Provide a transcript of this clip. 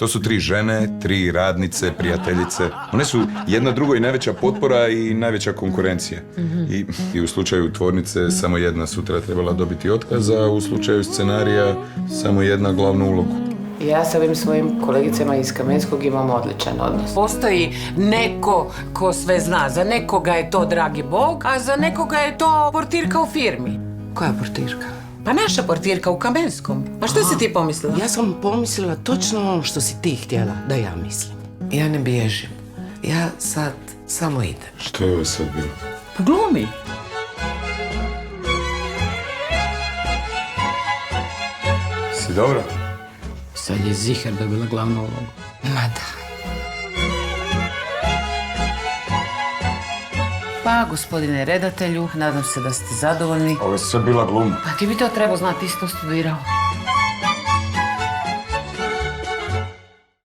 To su 3 žene, 3 radnice, prijateljice. One su jedna drugoj najveća potpora i najveća konkurencija. I u slučaju tvornice samo jedna sutra trebala dobiti otkaz, a u slučaju scenarija samo jedna glavnu ulogu. Ja sa ovim svojim kolegicama iz Kamenskog imam odličan odnos. Postoji neko ko sve zna. Za nekoga je to dragi Bog, a za nekoga je to portirka u firmi. Koja portirka? Pa naša portirka u Kamenskom. Pa što si ti pomislila? Ja sam pomislila točno ono što si ti htjela da ja mislim. Ja ne bježim. Ja sad samo idem. Što je ovo sad bilo? Pa glumi. Si dobro? Sad je Zihar dobila glavnu ulogu. Ma da. Pa, gospodine redatelju, nadam se da ste zadovoljni. Ovo je sve bila gluma. Pa ti bi to trebao znati, isto studirao.